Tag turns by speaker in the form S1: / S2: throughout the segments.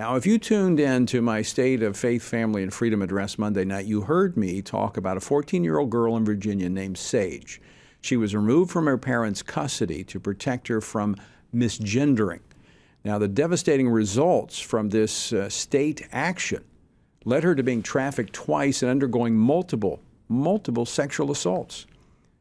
S1: Now, if you tuned in to my State of Faith, Family, and Freedom address Monday night, you heard me talk about a 14-year-old girl in Virginia named Sage. She was removed from her parents' custody to protect her from misgendering. Now, the devastating results from this state action led her to being trafficked twice and undergoing multiple sexual assaults.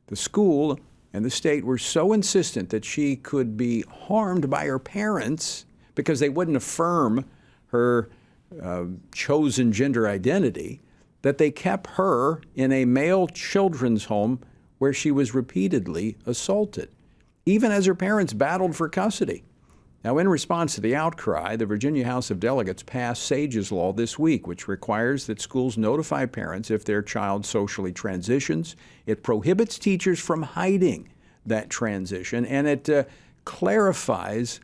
S1: The school and the state were so insistent that she could be harmed by her parents because they wouldn't affirm her chosen gender identity, that they kept her in a male children's home where she was repeatedly assaulted, even as her parents battled for custody. Now, in response to the outcry, the Virginia House of Delegates passed Sage's Law this week, which requires that schools notify parents if their child socially transitions. It prohibits teachers from hiding that transition, and it clarifies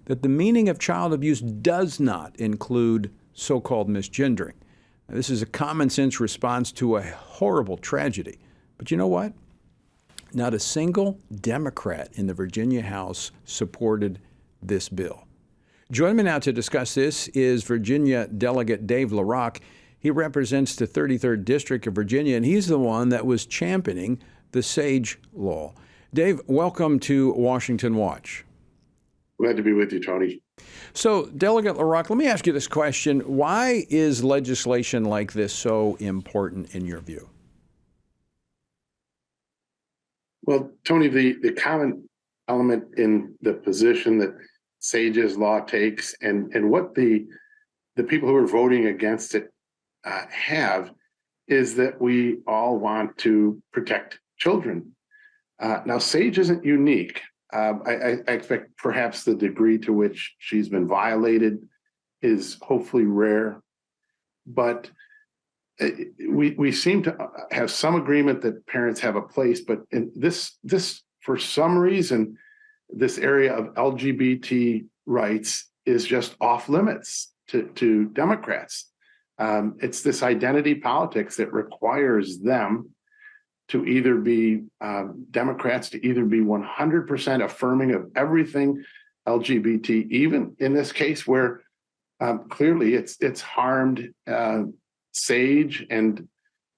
S1: that the meaning of child abuse does not include so-called misgendering. Now, this is a common sense response to a horrible tragedy. But you know what? Not a single Democrat in the Virginia House supported this bill. Joining me now to discuss this is Virginia Delegate Dave LaRock. He represents the 33rd District of Virginia, and he's the one that was championing the Sage Law. Dave, welcome to Washington Watch.
S2: Glad to be with you, Tony.
S1: So, Delegate LaRock, let me ask you this question. Why is legislation like this so important in your view?
S2: Well, Tony, the common element in the position that Sage's Law takes and what the people who are voting against it have is that we all want to protect children. Now, Sage isn't unique. I expect perhaps the degree to which she's been violated is hopefully rare, but we seem to have some agreement that parents have a place, but in this for some reason, this area of LGBT rights is just off limits to Democrats. It's this identity politics that requires them to either be Democrats to either be 100% affirming of everything LGBT, even in this case where clearly it's harmed Sage and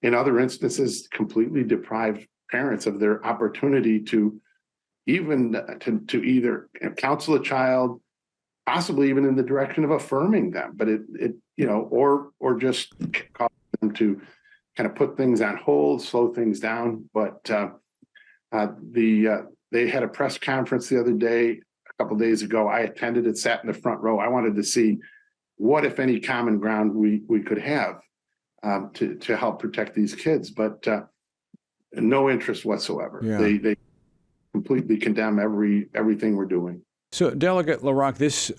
S2: in other instances completely deprived parents of their opportunity to even to either counsel a child, possibly even in the direction of affirming them, but it or just cause them to kind of put things on hold, slow things down. But they had a press conference the other day, a couple of days ago. I attended it, sat in the front row. I wanted to see what, if any, common ground we could have to help protect these kids, but no interest whatsoever.
S1: Yeah.
S2: They completely condemn everything we're doing.
S1: So, Delegate LaRock, this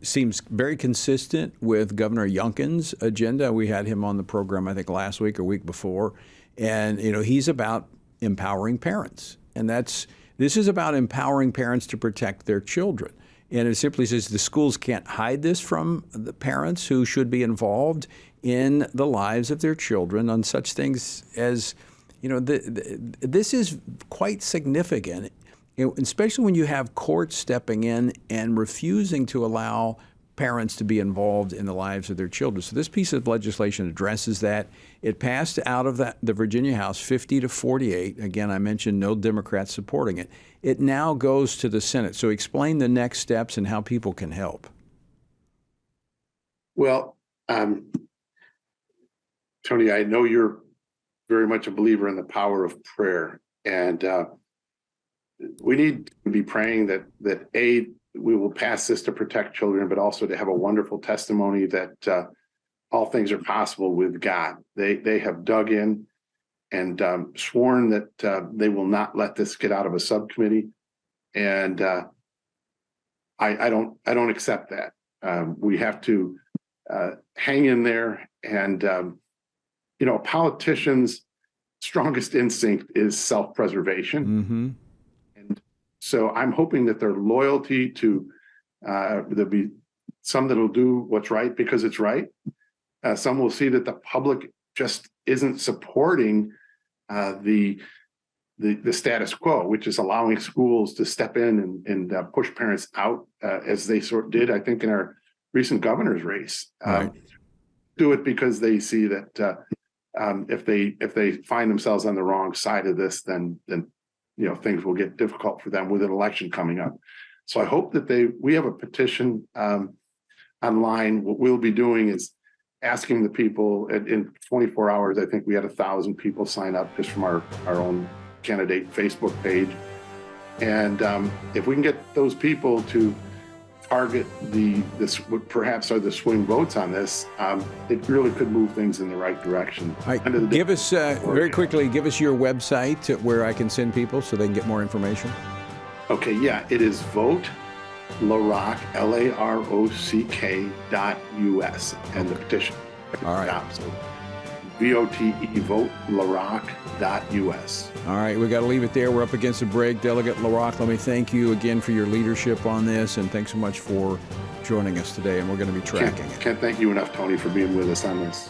S1: seems very consistent with Governor Youngkin's agenda. We had him on the program, I think, last week or week before, and he's about empowering parents, and this is about empowering parents to protect their children. And it simply says the schools can't hide this from the parents who should be involved in the lives of their children on such things as, this is quite significant, especially when you have courts stepping in and refusing to allow parents to be involved in the lives of their children. So this piece of legislation addresses that. It passed out of the Virginia House 50-48. Again, I mentioned no Democrats supporting it. It now goes to the Senate. So explain the next steps and how people can help.
S2: Well, Tony, I know you're very much a believer in the power of prayer, and we need to be praying that we will pass this to protect children, but also to have a wonderful testimony that all things are possible with God. They have dug in and sworn that they will not let this get out of a subcommittee, and I don't accept that. We have to hang in there, and a politician's strongest instinct is self-preservation.
S1: Mm-hmm.
S2: So I'm hoping that their loyalty to there'll be some that'll do what's right because it's right. Some will see that the public just isn't supporting the status quo, which is allowing schools to step in and push parents out as they sort of did, I think, in our recent governor's race.
S1: Right.
S2: Do it because they see that if they find themselves on the wrong side of this, then things will get difficult for them with an election coming up. So I hope that we have a petition online. What we'll be doing is asking the people in 24 hours. I think we had 1,000 people sign up just from our own candidate Facebook page. And if we can get those people to target what perhaps are the swing votes on this, it really could move things in the right direction.
S1: Give us, very quickly, give us your website where I can send people so they can get more information. Okay,
S2: yeah, it is vote LaRock, LAROCK.US, and the petition.
S1: All right.
S2: So VOTE, vote LaRock.US.
S1: All right, we got to leave it there. We're up against a break. Delegate LaRock, let me thank you again for your leadership on this, and thanks so much for joining us today, and we're going to be tracking it.
S2: Can't thank you enough, Tony, for being with us on this.